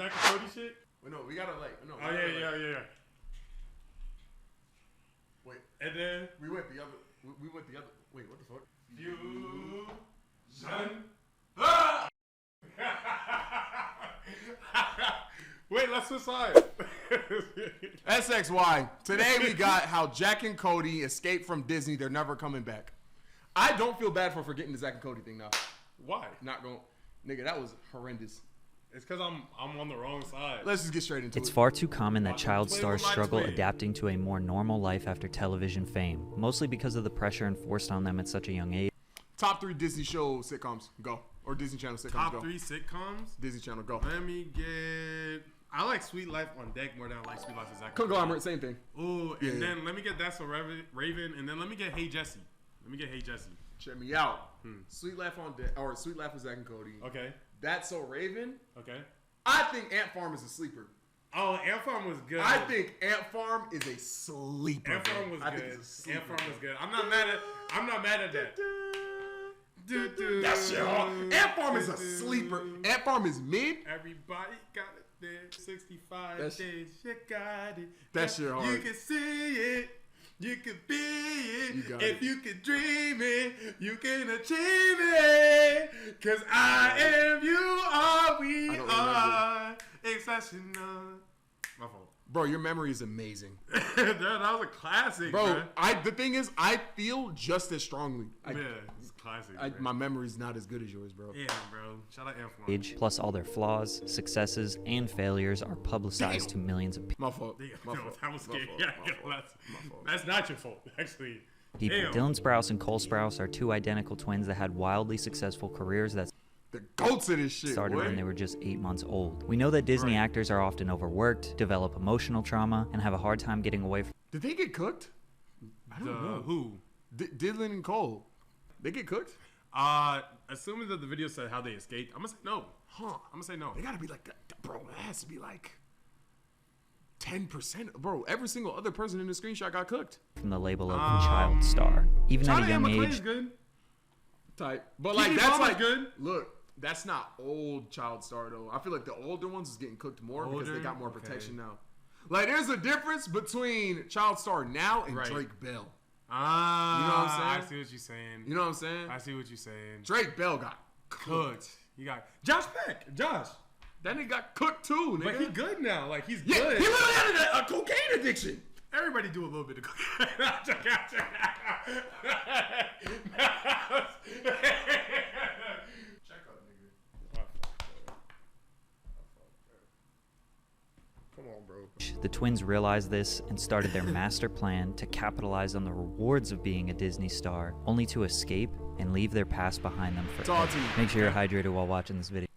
Zack and Cody shit? Wait, no, we gotta like. No. Oh yeah. Wait, And then we went the other. We went the other. Wait, what the fuck? Fusion. Ah! Wait, let's switch sides. SXY. Today we got how Jack and Cody escaped from Disney. They're never coming back. I don't feel bad for forgetting the Zack and Cody thing now. Why? Not going. Nigga, that was horrendous. It's because I'm on the wrong side. Let's just get straight into it. It's far too common that child stars struggle adapting to a more normal life after television fame, mostly because of the pressure enforced on them at such a young age. Top 3 Disney show sitcoms. Go. Or Disney Channel sitcoms. Top go. 3 sitcoms? Disney Channel, go. Let me get... I like Sweet Life on Deck more than I like Sweet Life of Zack. Conglomerate, same thing. Ooh, and then let me get That's So Raven, and then let me get Hey Jesse. Check me out. Sweet Life on Deck, or Sweet Life of Zack and Cody. Okay. That's So Raven. Okay. I think Ant Farm is a sleeper. Oh, Ant Farm was good. I think Ant Farm is a sleeper. Ant Farm was good. Ant Farm was good. I'm not mad at that. That shit hard. Ant Farm is a sleeper. Ant Farm is mid. Everybody got it there. 65 That's, days. You got it. That shit hard. You can see it. You can be it. If you can dream it, you can achieve it. Cause I am, you are, we are exceptional. My fault. Bro, your memory is amazing. that was a classic, bro. The thing is, I feel just as strongly. It's classic. My memory's not as good as yours, bro. Yeah, bro. Shout out F1. Plus all their flaws, successes, and failures are publicized to millions of people. My fault. That was scary. That's not your fault, actually. Dylan Sprouse and Cole Sprouse are 2 identical twins that had wildly successful careers that the goats of this shit started when they were just 8 months old. We know that Disney actors are often overworked, develop emotional trauma, and have a hard time getting away from. Did they get cooked? I don't know. Who? Dylan and Cole. They get cooked? Assuming that the video said how they escaped, I'm gonna say no. I'm gonna say no. They gotta be like, bro, it has to be like 10%. Bro, every single other person in the screenshot got cooked. From the label of child star. Even at a young age. Good. Type. But like, that's like, good. Look, that's not old child star though. I feel like the older ones is getting cooked more because they got more protection now. Like, there's a difference between child star now and Drake Bell. You know what I'm saying? I see what you're saying. You know what I'm saying? I see what you're saying. Drake Bell got cooked. You got Josh Peck. Josh. That nigga got cooked too, nigga. But he good now. Like, he's yeah, good. He literally had a cocaine addiction. Everybody do a little bit of cocaine. Check out. Come on, bro. The twins realized this and started their master plan to capitalize on the rewards of being a Disney star, only to escape and leave their past behind them forever. Make sure you're hydrated while watching this video.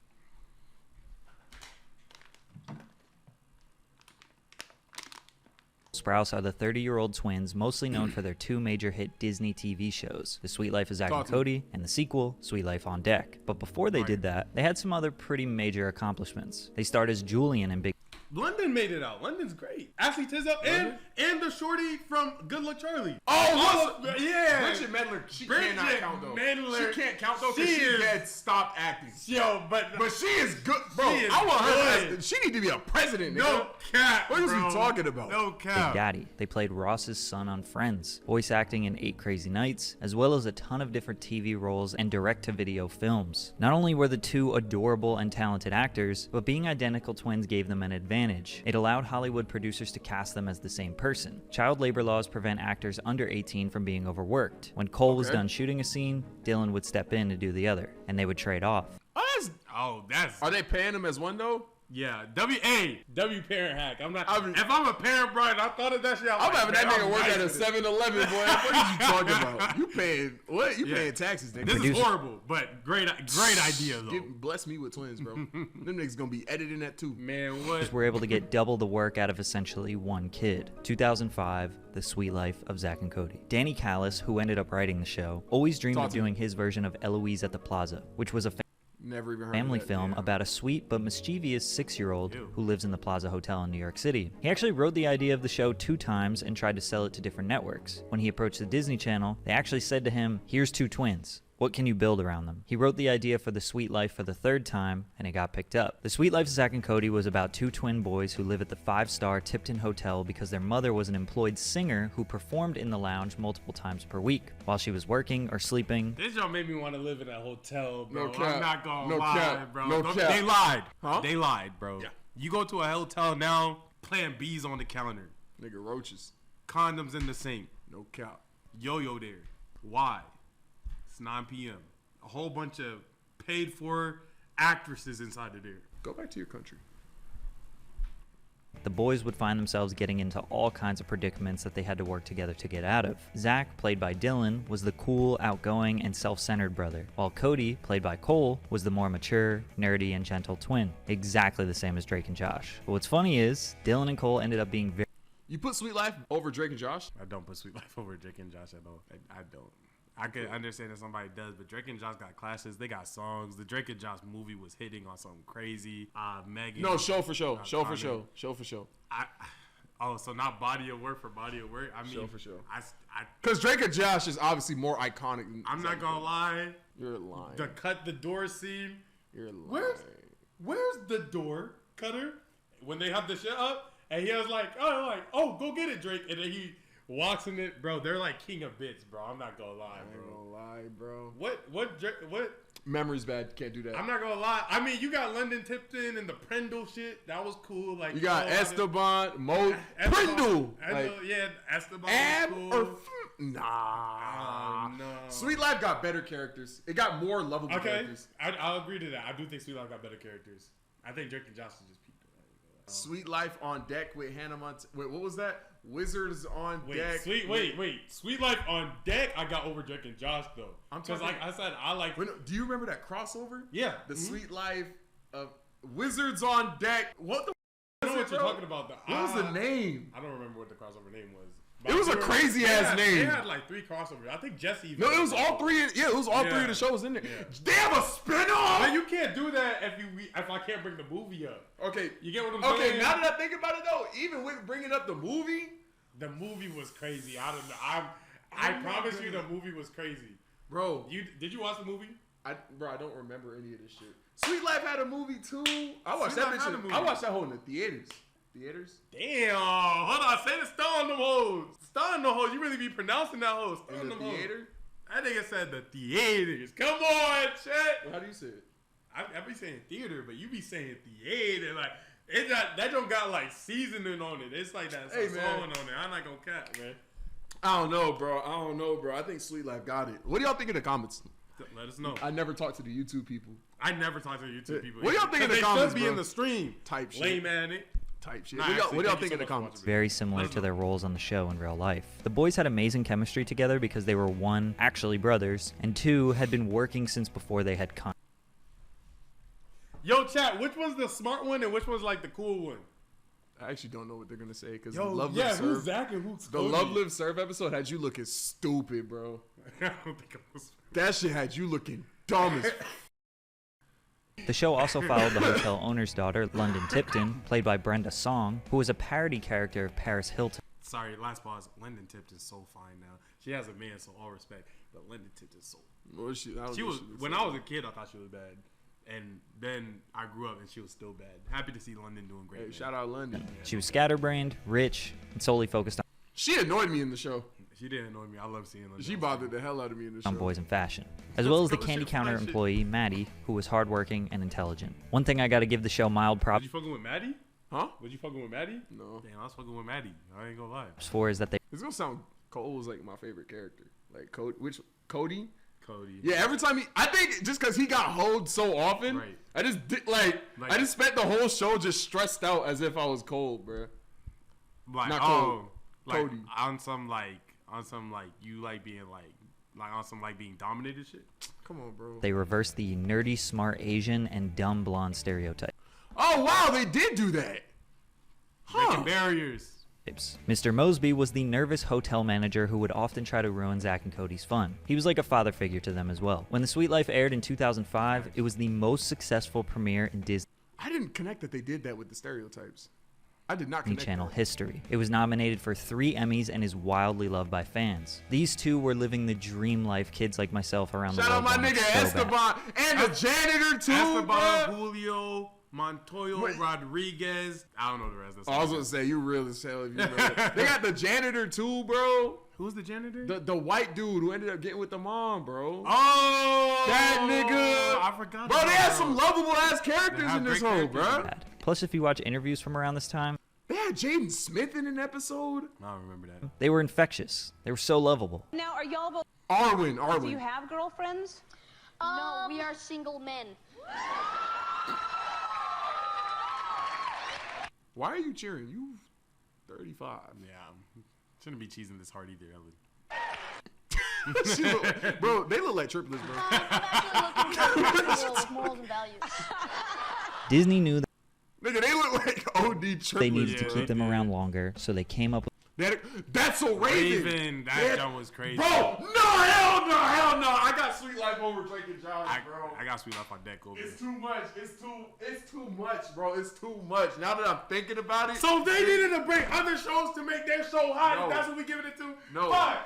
Sprouse are the 30-year-old twins, mostly known for their 2 major hit Disney TV shows, The Sweet Life of Zack and Cody, and the sequel, Sweet Life on Deck. But before they did that, they had some other pretty major accomplishments. They starred as Julian in Big... London made it out. London's great. Ashley Tisdale and the shorty from Good Luck Charlie. Yeah. Bridget Mendler. She cannot count though. She can't count though because she had stopped acting. Yo, but she is good, bro. I want her. She need to be a president. Nigga. No cap. What is he talking about? No cap. Big Daddy. They played Ross's son on Friends, voice acting in 8 Crazy Nights, as well as a ton of different TV roles and direct-to-video films. Not only were the 2 adorable and talented actors, but being identical twins gave them an advantage. It allowed Hollywood producers to cast them as the same person. Child labor laws prevent actors under 18 from being overworked. When Cole was done shooting a scene, Dylan would step in to do the other, and they would trade off. Are they paying him as one though? Yeah, W parent hack. If I'm a parent, Brian, I thought of that shit. I'm having that nigga work at a 7-Eleven, boy. What are you talking about? You paying what? You paying taxes, nigga. This is horrible, but great idea though. Bless me with twins, bro. Them niggas gonna be editing that too. Man, what? Were able to get double the work out of essentially one kid. 2005, The Sweet Life of Zack and Cody. Danny Callis, who ended up writing the show, always dreamed of doing his version of Eloise at the Plaza, which was a Never even heard family of that, film about a sweet but mischievous 6-year-old who lives in the Plaza Hotel in New York City. He actually wrote the idea of the show 2 times and tried to sell it to different networks. When he approached the Disney Channel, they actually said to him, "Here's 2 twins." What can you build around them? He wrote the idea for The Sweet Life for the third time, and it got picked up. The Sweet Life of Zack and Cody was about two twin boys who live at the 5-star Tipton Hotel because their mother was an employed singer who performed in the lounge multiple times per week while she was working or sleeping. This y'all made me want to live in a hotel, bro. No cap. I'm not gonna No lie, cap. bro. No cap. They lied. Huh? They lied, bro. Yeah. You go to a hotel now, Plan B's on the counter. Nigga, roaches. Condoms in the sink. No cap. Yo-yo there. Why? It's 9 p.m. A whole bunch of paid-for actresses inside of there. Go back to your country. The boys would find themselves getting into all kinds of predicaments that they had to work together to get out of. Zack, played by Dylan, was the cool, outgoing, and self-centered brother, while Cody, played by Cole, was the more mature, nerdy, and gentle twin. Exactly the same as Drake and Josh. But what's funny is, Dylan and Cole ended up being very... You put Sweet Life over Drake and Josh? I don't put Sweet Life over Drake and Josh at all. I don't. I could understand that somebody does, but Drake and Josh got classes. They got songs. The Drake and Josh movie was hitting on something crazy. Megan. No, show for show. Show for show. Show for show. So not body of work for body of work. I mean, Show for show. I Because Drake and Josh is obviously more iconic than I'm not gonna lie. You're lying. The cut the door scene. You're lying. Where's the door cutter? When they have the shit up, and he was like, oh, go get it, Drake, and then he walks in it, bro. They're like king of bits, bro. I'm not gonna lie, bro. I ain't gonna lie, bro. What? Memory's bad. Can't do that. I'm not gonna lie. I mean, you got London Tipton and the Prindle shit. That was cool. Like you got Esteban, Prindle. Esteban. Ab was cool. or nah. No. Sweet Life got better characters. It got more lovable characters. I'll agree to that. I do think Sweet Life got better characters. I think Drake and Josh is just peaked. Sweet Life on Deck with Hannah Wait, what was that? Wizards on Deck. Sweet Life on Deck. I got over Drake and Josh though. Because like I said, I like. Do you remember that crossover? Yeah. The Sweet Life of Wizards on Deck. What the? I know what you're talking about. What was the name? I don't remember what the crossover name was. It was a crazy ass name. They had like 3 crossovers. I think Jesse. No, it was all 3. Yeah, it was all 3 of the shows in there. Yeah. They have a spinoff. But you can't do that if I can't bring the movie up. Okay, you get what I'm saying? Okay, now that I think about it though, even with bringing up the movie was crazy. I don't know. I promise you, the movie was crazy, bro. Did you watch the movie? I don't remember any of this shit. Sweet Life had a movie too. I watched that bitch. I watched that whole in the theaters. Damn. Hold on. Say the star on them hoes. Star on them hoes. You really be pronouncing that hoes. In the theater? That nigga said the theaters. Come on, shit. Well, how do you say it? I be saying theater, but you be saying theater. Like, that don't got like seasoning on it. It's like that song on it. I'm not gonna cap, man. I don't know, bro. I think Sweet Life got it. What do y'all think in the comments? Let us know. I never talked to the YouTube people. I never talk to the YouTube people. What do y'all think in the comments, They should be in the stream. Type shit. Lame man it. Type shit. What do y'all think in the comments? Very similar to their roles on the show in real life. The boys had amazing chemistry together because they were 1, actually brothers, and 2, had been working since before they had Yo, chat, which one's the smart one and which one's like the cool one? I actually don't know what they're gonna say because who's Zack and who's Cody? The Love Live Serve episode had you looking stupid, bro. I don't think it was. That shit had you looking dumb as. The show also followed the hotel owner's daughter, London Tipton, played by Brenda Song, who was a parody character of Paris Hilton. Sorry, last pause. London Tipton's so fine now. She has a man, so all respect. But London Tipton's so. Well, she was when I was a kid. I thought she was bad, and then I grew up and she was still bad. Happy to see London doing great. Hey, shout out London. She was scatterbrained, rich, and solely focused on. She annoyed me in the show. She didn't annoy me. I love seeing London. She bothered the hell out of me in the show. On boys and fashion, as well as the candy counter employee Maddie, who was hardworking and intelligent. One thing I got to give the show mild props. Was you fucking with Maddie? Huh? Was you fucking with Maddie? No. Damn, I was fucking with Maddie. I ain't gonna lie. For is that they. It's gonna sound Cole was like my favorite character. Like Cody. Cody. Yeah, every time I think just because he got hoed so often, right. I just did I just spent the whole show just stressed out as if I was cold, bro. Like, not cold. Cody. On some you like being like on some like being dominated shit. Come on, bro. They reversed the nerdy, smart Asian and dumb blonde stereotype. Oh wow, they did do that. Breaking barriers. Mr. Mosby was the nervous hotel manager who would often try to ruin Zack and Cody's fun. He was like a father figure to them as well. When The Sweet Life aired in 2005, it was the most successful premiere in Disney. I didn't connect that they did that with the stereotypes. I did not Disney connect Channel that. history. It was nominated for 3 Emmys and is wildly loved by fans. These two were living the dream life kids like myself around the Shout world out my wanted nigga so Esteban bad. and the janitor too, Esteban, bro. Julio, Montoya, Rodriguez. I don't know the rest. That's I was gonna say you real as hell if you know that. They got the janitor too, bro. Who's the janitor? The white dude who ended up getting with the mom, bro. Oh, That nigga. I forgot. Bro, they had that, some lovable ass characters They have in this great whole, characters. bro. Bad. Plus, if you watch interviews from around this time, They had Jaden Smith in an episode. I don't remember that. they were infectious. They were so lovable. Now, are y'all both? Arwen. Do you have girlfriends? No, we are single men. Why are you cheering? You 35. Yeah, shouldn't be cheesing this hard either, Ellen. Bro, they look like triplets, bro. I'm actually looking for a with morals and values. Disney knew that Nigga, they look like OD triplets. they needed to Yeah, keep them they did. around longer, so they came up with That's so Raven. Raven, that Yeah. jump was crazy. Bro, hell no. I got Sweet Life over Drake and Josh, bro. I got Sweet Life on deck over. It's too much. It's too much, bro. It's too much. Now that I'm thinking about it. So they needed to bring other shows to make their show hot. No. That's what we giving it to. No. Fine.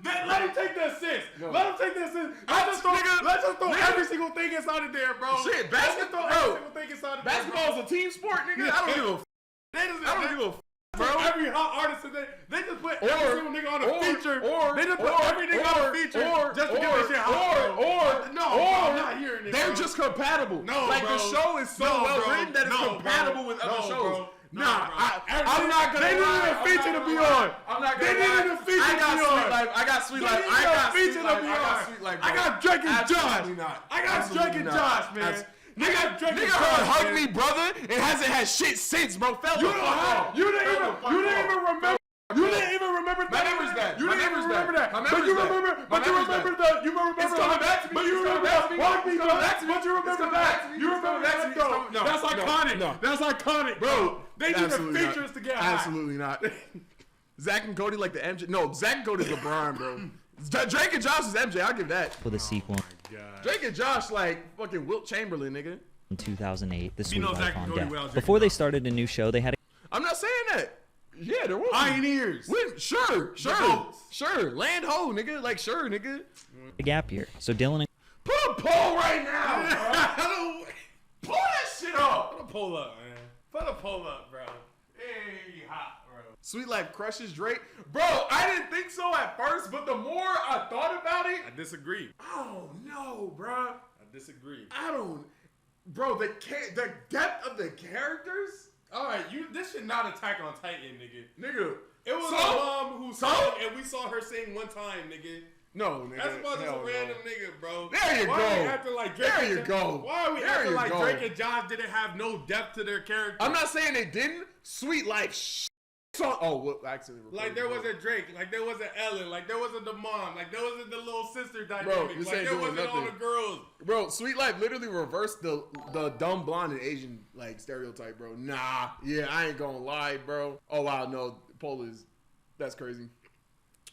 Let them take the assist. No. Let them take the assist. Let's just throw every single thing inside of there, bro. Shit, Let's just throw every bro. single thing inside of there. Basketball is a team sport, nigga. I don't give a f. They just, I don't give a f. bro. Bro. Every hot artist in there, they just put every single nigga on a feature. They just put every nigga on a feature just to get their shit hot. I'm not hearing it. They're bro. just compatible. No, like bro. the show is so No, well bro. written that it's No, compatible bro. with other No, shows. bro. No, Nah, bro. I'm not gonna They lie. needed a feature to be on. I'm not They gonna lie. needed a feature I to got be Sweet on. Life. I got Sweet They Life. needed I a got feature Sweet to Life. be I got on. Sweet Life. I got Drake and Absolutely Josh. not. I got Absolutely Drake and not. Josh, man. Nigga, Drake and nigga Josh, heard Hug man. Me Brother and hasn't had shit since, bro. Fell You the don't fuck have. off. You didn't Fell even. the fuck You didn't off. even remember. You didn't even remember that. My memory's bad. You My didn't even memory's remember bad. that. My But memory's you bad. remember. My But you memory's remember bad. the. You remember It's coming back to me. But you It's coming remember back to me. Walk Me It's coming Down. back to me. But you It's remember coming back to that. me. You It's remember coming back to that me. though. No, That's no, iconic. no. That's iconic, Bro, They need the absolutely not. features to get hot. Absolutely not. Zach and Cody like the MJ. No, Zach and Cody's LeBron, bro. Drake and Josh is MJ. I'll give that. with a sequel God. Drake and Josh like fucking Wilt Chamberlain, nigga. in 2008, The Sweet know Life Zack and on Cody Deck. well, Drake Before and they Josh. started a new show, they had I'm not saying that. Yeah, there was Pioneers. Sure. goats. Land ho, nigga. Like sure, nigga. a gap year, so Dylan and Put a poll right now. Pull that shit up. Put a poll up, man. Put a poll up, bro. Hey, hot, bro. Sweet Life crushes Drake. Bro, I didn't think so at first, but the more I thought about it, I disagree. I don't know, bro. I disagree. I don't. Bro, the depth of the characters, All right, this should not Attack on Titan, nigga. nigga. It was So? a mom who So? sang, and we saw her sing one time, nigga. No, nigga. That's about just hell a no. random nigga, bro. There you Why go. Are we acting like Drake There and you Jo- go. Why are we There acting you like go. Drake and Josh didn't have no depth to their character? I'm not saying they didn't. Sweet Life. Well, actually, Like there wasn't Drake, like there wasn't Ellen, like there wasn't the mom, like there wasn't the little sister Bro, dynamic, this like ain't there doing wasn't all nothing. the girls. Bro, Sweet Life literally reversed the dumb blonde and Asian like stereotype, bro. Nah, yeah, I ain't gonna lie, bro. Oh wow, no, poll is that's crazy.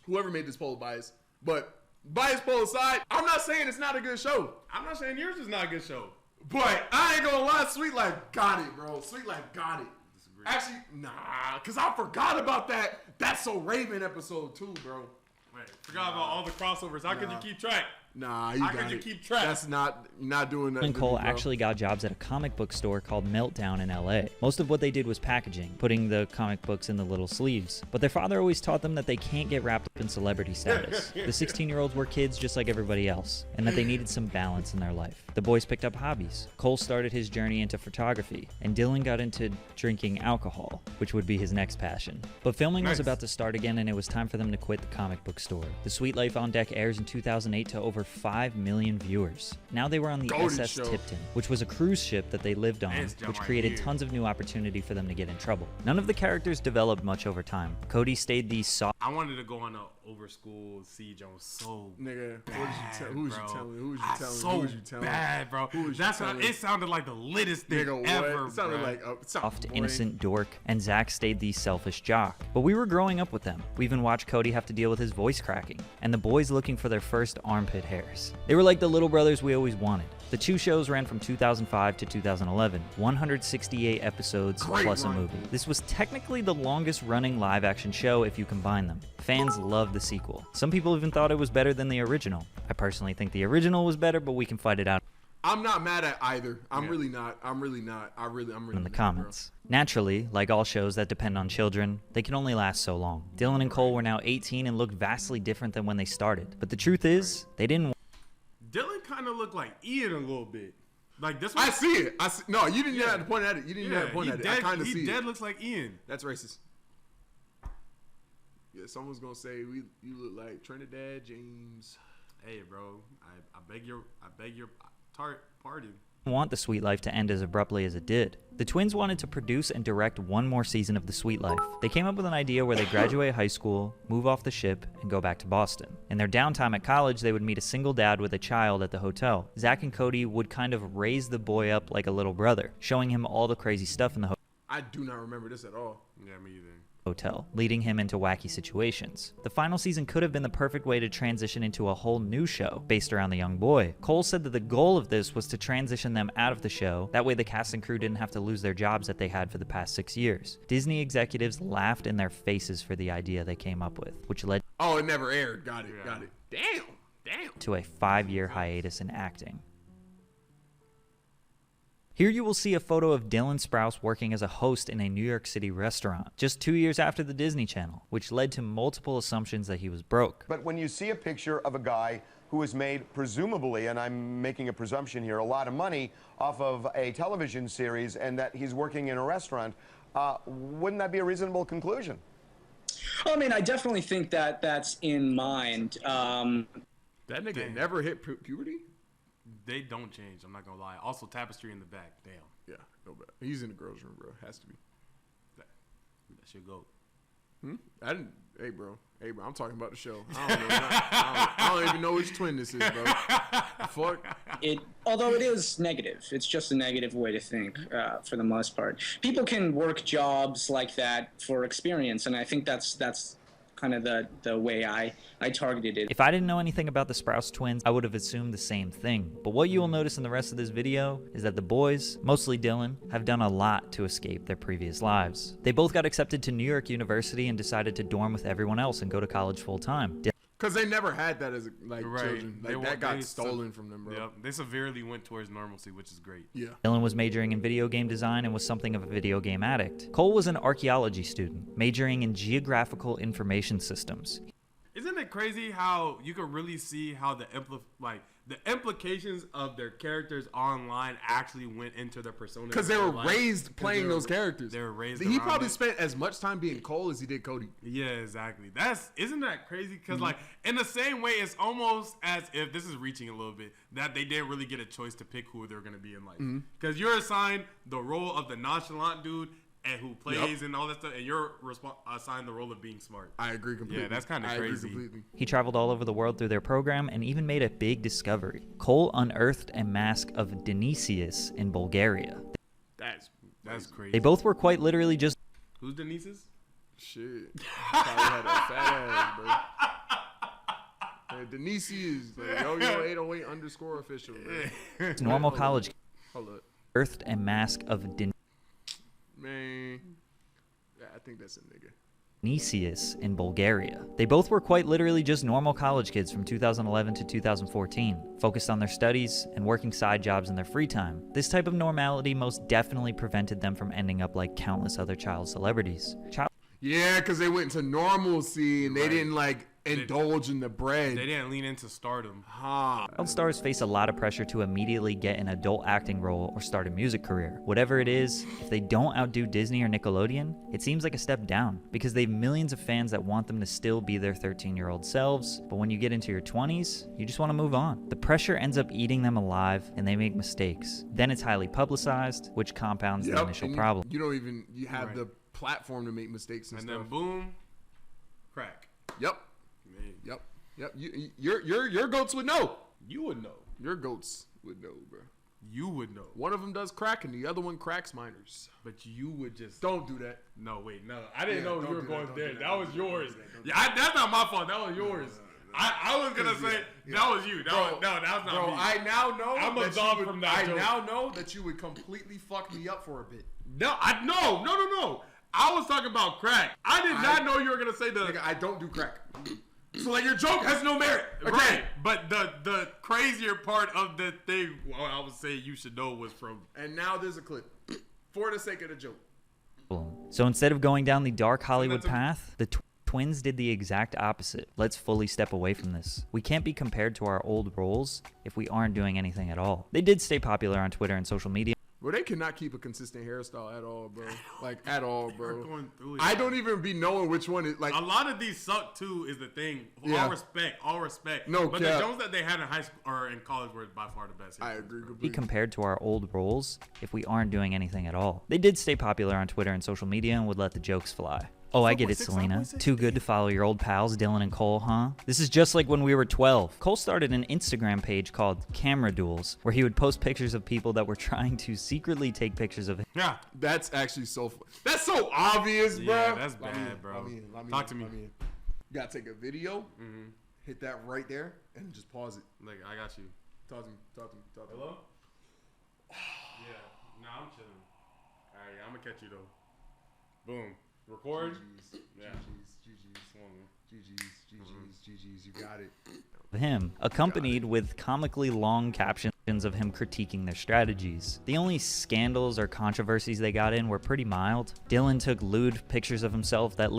Whoever made this poll biased, but bias poll aside, I'm not saying it's not a good show, I'm not saying yours is not a good show. but I ain't gonna lie, Sweet Life got it, bro. Sweet Life got it. Disagree. Actually, nah, cause I forgot about that. That's So Raven episode too, bro. Wait, forgot about all the crossovers. How could you keep track? Nah, you How got could you it. keep track? That's not doing that. and Cole actually got jobs at a comic book store called Meltdown in LA. Most of what they did was packaging, putting the comic books in the little sleeves. But their father always taught them that they can't get wrapped up in celebrity status. The 16-year-olds were kids just like everybody else, and that they needed some balance in their life. The boys picked up hobbies. Cole started his journey into photography, and Dylan got into drinking alcohol, which would be his next passion. But filming was Nice. about to start again, and it was time for them to quit the comic book store. The Sweet Life on Deck airs in 2008 to over 5 million viewers. Now they were on the Cody SS show. Tipton, which was a cruise ship that they lived on, Man's jump which right created here. tons of new opportunity for them to get in trouble. None of the characters developed much over time. Cody stayed the soft I wanted to go on a over school siege. I was so Nigga, bad, who was you bro. telling? Who was you I telling? So Who was you telling? bad, bro. Who was you That's telling? it sounded like the littest thing Nigga, what? ever, It sounded bro. like soft, innocent dork, and Zack stayed the selfish jock. But we were growing up with them. We even watched Cody have to deal with his voice cracking, and the boys looking for their first armpit hairs. They were like the little brothers we always wanted. The two shows ran from 2005 to 2011, 168 episodes plus a movie. This was technically the longest running live-action show if you combine them. Fans loved the sequel. Some people even thought it was better than the original. I personally think the original was better, but we can fight it out. I'm not mad at either. I'm really not. I'm really In the comments. Naturally, like all shows that depend on children, they can only last so long. Dylan and Cole were now 18 and looked vastly different than when they started. But the truth is, they didn't. Dylan kind of looked like Ian a little bit. Like this. I see it. No, you didn't have to point at it. You didn't have to point at it. I kind of see it. He dead looks like Ian. That's racist. Yeah, someone's gonna say you look like Trinidad James. Hey, bro, I beg your pardon. Want The Sweet Life to end as abruptly as it did. The twins wanted to produce and direct one more season of The Sweet Life. They came up with an idea where they graduate high school, move off the ship, and go back to Boston. In their downtime at college, they would meet a single dad with a child at the hotel. Zack and Cody would kind of raise the boy up like a little brother, showing him all the crazy stuff in the I do not remember this at all. Yeah, me either. hotel, leading him into wacky situations. The final season could have been the perfect way to transition into a whole new show based around the young boy. Cole said that the goal of this was to transition them out of the show, that way the cast and crew didn't have to lose their jobs that they had for the past 6 years. Disney executives laughed in their faces for the idea they came up with, which led it never aired. Got it. Damn. to a 5-year hiatus in acting. Here you will see a photo of Dylan Sprouse working as a host in a New York City restaurant, just 2 years after the Disney Channel, which led to multiple assumptions that he was broke. But when you see a picture of a guy who has made, presumably, and I'm making a presumption here, a lot of money off of a television series and that he's working in a restaurant, wouldn't that be a reasonable conclusion? I mean, I definitely think that that's in mind. That nigga never hit puberty? They don't change. I'm not gonna lie. Also, tapestry in the back. Damn. Yeah, no bad. He's in the girls' room, bro. Has to be. That should go. I didn't. Hey, bro. I'm talking about the show. I don't even know which twin this is, bro. Fuck. Although it is negative, it's just a negative way to think for the most part. People can work jobs like that for experience, and I think that's kind of the way I targeted it. If I didn't know anything about the Sprouse twins, I would have assumed the same thing. But what you will notice in the rest of this video is that the boys, mostly Dylan, have done a lot to escape their previous lives. They both got accepted to New York University and decided to dorm with everyone else and go to college full time. Because they never had that as children. That got stolen from them, bro. Yep. They severely went towards normalcy, which is great. Yeah. Dylan was majoring in video game design and was something of a video game addict. Cole was an archaeology student, majoring in geographical information systems. Isn't it crazy how you can really see how the implications of their characters online actually went into their persona? Because they were raised playing those characters. They were raised. He probably spent as much time being Cole as he did Cody. Yeah, exactly. Isn't that crazy? Because like in the same way, it's almost as if this is reaching a little bit that they didn't really get a choice to pick who they're gonna be in life. Because you're assigned the role of the nonchalant dude and who plays and all that stuff, and you're assigned the role of being smart. I agree completely. Yeah, that's kind of crazy. He traveled all over the world through their program and even made a big discovery. Cole unearthed a mask of Dionysius in Bulgaria. That's crazy. They both were quite literally just... Who's Denise's? Shit. Probably had a fat ass, bro. Denise is yo808 _ official, bro. normal college... Hold up. Unearthed a mask of Man, yeah, I think that's a nigga. Dionysius in Bulgaria. They both were quite literally just normal college kids from 2011 to 2014, focused on their studies and working side jobs in their free time. This type of normality most definitely prevented them from ending up like countless other child celebrities. Yeah, because they went into normalcy and they didn't indulge in the bread. They didn't lean into stardom. Child stars face a lot of pressure to immediately get an adult acting role or start a music career. Whatever it is, if they don't outdo Disney or Nickelodeon, it seems like a step down because they have millions of fans that want them to still be their 13-year-old selves, but when you get into your 20s, you just want to move on. The pressure ends up eating them alive and they make mistakes. Then it's highly publicized, which compounds the initial problem. You have the platform to make mistakes and stuff. Then boom, crack. Yep. Your goats would know. You would know. Your goats would know, bro. You would know. One of them does crack and the other one cracks minors. But you would just don't do that. No, wait, no. I didn't know you were going there. That was yours. That's not my fault. That was yours. I was gonna say that was you. That was not bro, me. I now know. I'm that absolved you would, from that joke. now know that you would completely fuck me up for a bit. No. I was talking about crack. I did not know you were gonna say the. Nigga, I don't do crack. So like your joke has no merit, right? But the crazier part of the thing, well, I would say you should know was from. And now there's a clip for the sake of the joke. So instead of going down the dark Hollywood path, the twins did the exact opposite. Let's fully step away from this. We can't be compared to our old roles if we aren't doing anything at all. They did stay popular on Twitter and social media. Bro, they cannot keep a consistent hairstyle at all, bro. Like, at all, bro. Going through it. I don't even be knowing which one is, like... A lot of these suck, too, is the thing. Yeah. All respect. No But cap. the Jones that they had in high school or in college were by far the best. I agree Be completely. compared to our old roles if we aren't doing anything at all. They did stay popular on Twitter and social media and would let the jokes fly. Oh, I get it, Selena. Too good to follow your old pals, Dylan and Cole, huh? This is just like when we were 12. Cole started an Instagram page called Camera Duels, where he would post pictures of people that were trying to secretly take pictures of him. Yeah. That's actually so... That's so obvious, bro. Yeah, that's bad, bro. Talk to me. You gotta take a video, hit that right there, and just pause it. Like, I got you. Talk to me. Hello? Yeah. Nah, I'm chilling. All right, I'm gonna catch you, though. Boom. Record? GG's. Yeah. GG's. You got it. Him, accompanied with comically long captions of him critiquing their strategies. The only scandals or controversies they got in were pretty mild. Dylan took lewd pictures of himself that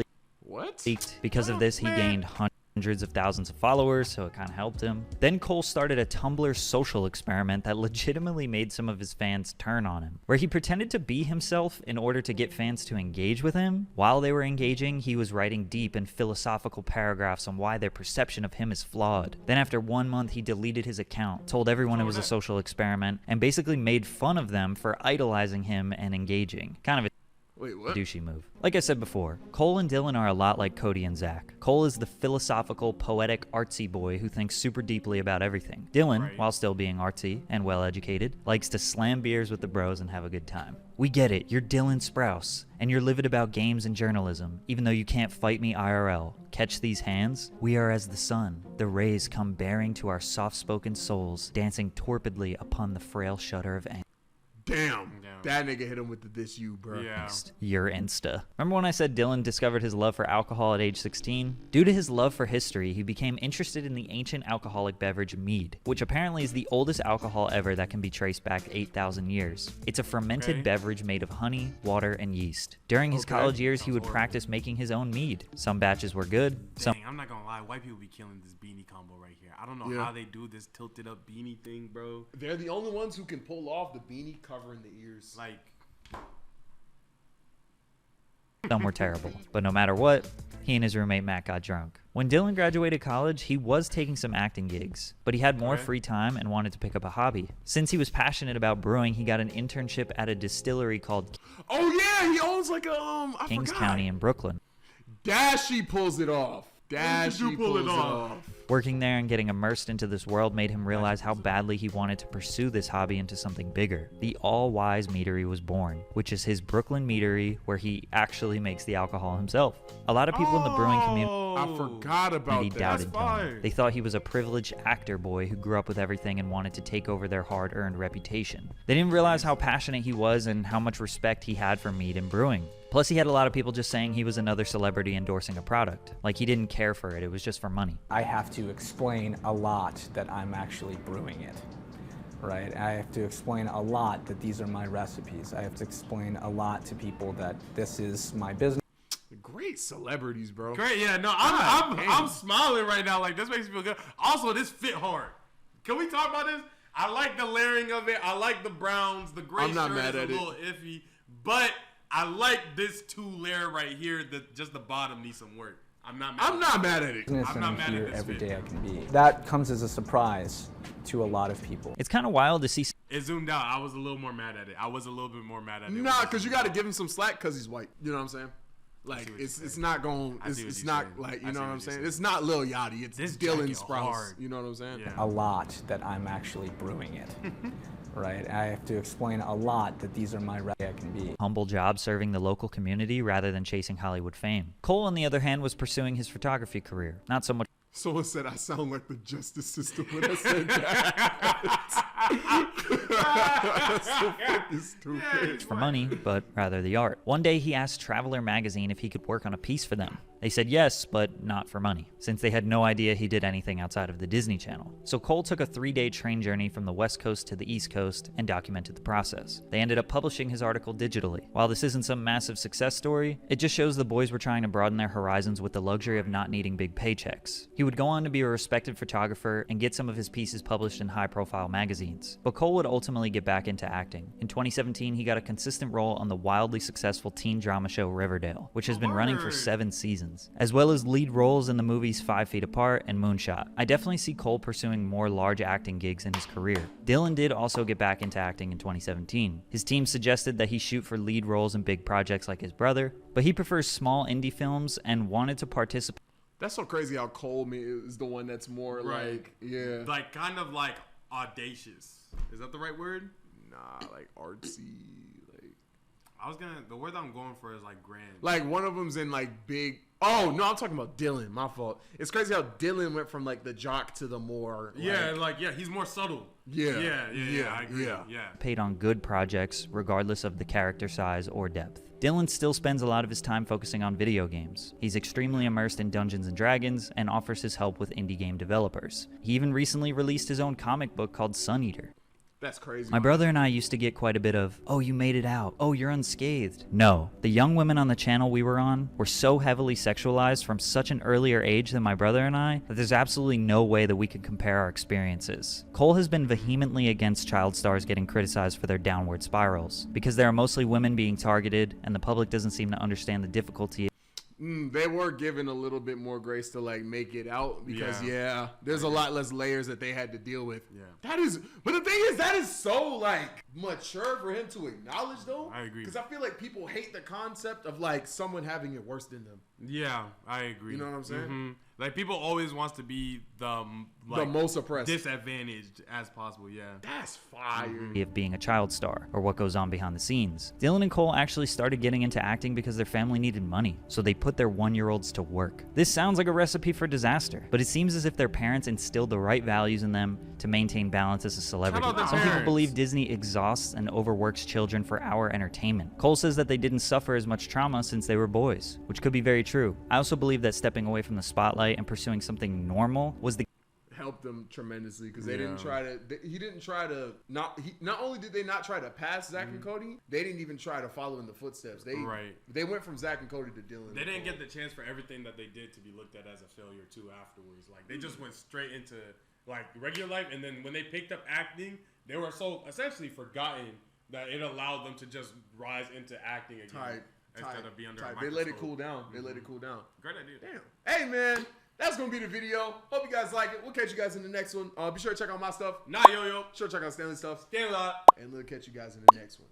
What? leaked. Because of this, he gained hundreds of thousands of followers, so it kind of helped him. Then Cole started a Tumblr social experiment that legitimately made some of his fans turn on him, where he pretended to be himself in order to get fans to engage with him. While they were engaging, he was writing deep and philosophical paragraphs on why their perception of him is flawed. Then after 1 month, he deleted his account, told everyone it was a social experiment, and basically made fun of them for idolizing him and engaging. Kind of a Wait, what? douchey move. Like I said before, Cole and Dylan are a lot like Cody and Zack. Cole is the philosophical, poetic, artsy boy who thinks super deeply about everything. Dylan, while still being artsy and well-educated, likes to slam beers with the bros and have a good time. We get it, you're Dylan Sprouse, and you're livid about games and journalism, even though you can't fight me IRL. Catch these hands? We are as the sun. The rays come bearing to our soft-spoken souls, dancing torpidly upon the frail shudder of anger. Damn. That nigga hit him with the "this you, bro." Yeah. Your Insta. Remember when I said Dylan discovered his love for alcohol at age 16? Due to his love for history, he became interested in the ancient alcoholic beverage mead, which apparently is the oldest alcohol ever that can be traced back 8,000 years. It's a fermented beverage made of honey, water, and yeast. During his college years, he would practice making his own mead. Some batches were good, some Dang, I'm not gonna lie. White people be killing this beanie combo right here. I don't know how they do this tilted up beanie thing, bro. They're the only ones who can pull off the beanie covering the ears. Like, were terrible. But no matter what, he and his roommate Matt got drunk. When Dylan graduated college, he was taking some acting gigs, but he had more free time and wanted to pick up a hobby. Since he was passionate about brewing, he got an internship at a distillery called Oh yeah, he owns like a I Kings forgot. County in Brooklyn. Dashy pulls it off. Dashy pulls it off. Working there and getting immersed into this world made him realize how badly he wanted to pursue this hobby into something bigger. The All-Wise Meadery was born, which is his Brooklyn meadery where he actually makes the alcohol himself. A lot of people in the brewing community I forgot about that. doubted Dylan. They thought he was a privileged actor boy who grew up with everything and wanted to take over their hard-earned reputation. They didn't realize how passionate he was and how much respect he had for mead and brewing. Plus, he had a lot of people just saying he was another celebrity endorsing a product. Like, he didn't care for it, it was just for money. I have to explain a lot that I'm actually brewing it, right? I have to explain a lot that these are my recipes. I have to explain a lot to people that this is my business. Great celebrities, bro. great, yeah. No, I'm smiling right now. Like, this makes me feel good. Also, this fit hard. Can we talk about this? I like the layering of it. I like the browns. The gray I'm not shirt mad is at a it. little iffy, but I like this 2-layer right here. Just the bottom needs some work. I'm not mad at it. And I'm not mad here at this every fit. day I can be. That comes as a surprise to a lot of people. It's kind of wild to see It zoomed out. I was a little more mad at it. I was a little bit more mad at it. Nah, because you got to give him some slack because he's white. You know what I'm saying? Like, it's not going, it's not like, you know what I'm saying? It's not Lil Yachty. It's This Dylan jacket Sprouse. hard. You know what I'm saying? Yeah. A lot that I'm actually brewing it, right? I have to explain a lot that these are my recipes I can be. humble job serving the local community rather than chasing Hollywood fame. Cole, on the other hand, was pursuing his photography career. Not so much Someone said I sound like the justice system when I said that. That's so fucking stupid. For money, but rather the art. One day he asked Traveler magazine if he could work on a piece for them. They said yes, but not for money, since they had no idea he did anything outside of the Disney Channel. So Cole took a 3-day train journey from the West Coast to the East Coast and documented the process. They ended up publishing his article digitally. While this isn't some massive success story, it just shows the boys were trying to broaden their horizons with the luxury of not needing big paychecks. He would go on to be a respected photographer and get some of his pieces published in high-profile magazines. But Cole would ultimately get back into acting. In 2017, he got a consistent role on the wildly successful teen drama show Riverdale, which has been running for 7 seasons, as well as lead roles in the movies 5 Feet Apart and Moonshot. I definitely see Cole pursuing more large acting gigs in his career. Dylan did also get back into acting in 2017. His team suggested that he shoot for lead roles in big projects like his brother, but he prefers small indie films and wanted to participate. That's so crazy how Cole is the one that's more like, yeah. Like, kind of like audacious. Is that the right word? Nah, like artsy. The word I'm going for is like grand. Like one of them's in like big. Oh no, I'm talking about Dylan. My fault. It's crazy how Dylan went from like the jock to the more. He's more subtle. Yeah, I agree. Paid on good projects, regardless of the character size or depth. Dylan still spends a lot of his time focusing on video games. He's extremely immersed in Dungeons & Dragons and offers his help with indie game developers. He even recently released his own comic book called Sun Eater. That's crazy. My brother and I used to get quite a bit of, oh, you made it out. Oh, you're unscathed. No, the young women on the channel we were on were so heavily sexualized from such an earlier age than my brother and I that there's absolutely no way that we could compare our experiences. Cole has been vehemently against child stars getting criticized for their downward spirals, because there are mostly women being targeted and the public doesn't seem to understand the difficulty. They were given a little bit more grace to like make it out because there's a lot less layers that they had to deal with. But the thing is, that is so like mature for him to acknowledge though. I agree. Because I feel like people hate the concept of like someone having it worse than them. Yeah, I agree. You know what I'm saying? Mm-hmm. Like people always wants to be the most oppressed, disadvantaged as possible. Yeah, that's fire. Of being a child star or what goes on behind the scenes. Dylan and Cole actually started getting into acting because their family needed money, so they put their 1-year-olds to work. This sounds like a recipe for disaster, but it seems as if their parents instilled the right values in them to maintain balance as a celebrity. Some people believe Disney exhausts and overworks children for our entertainment. Cole says that they didn't suffer as much trauma since they were boys, which could be very true. I also believe that stepping away from the spotlight and pursuing something normal was the helped them tremendously because they didn't try to. He didn't try to not. Not only did they not try to pass Zack and Cody, they didn't even try to follow in the footsteps. They went from Zack and Cody to Dylan. They didn't get the chance for everything that they did to be looked at as a failure too afterwards. Like they just went straight into like regular life, and then when they picked up acting, they were so essentially forgotten that it allowed them to just rise into acting again. Instead of being under a microscope. They let it cool down. They let it cool down. Great idea. Damn. Hey, man. That's going to be the video. Hope you guys like it. We'll catch you guys in the next one. Be sure to check out my stuff. Nah, yo. Be sure to check out Stanley's stuff. Stanley. And we'll catch you guys in the next one.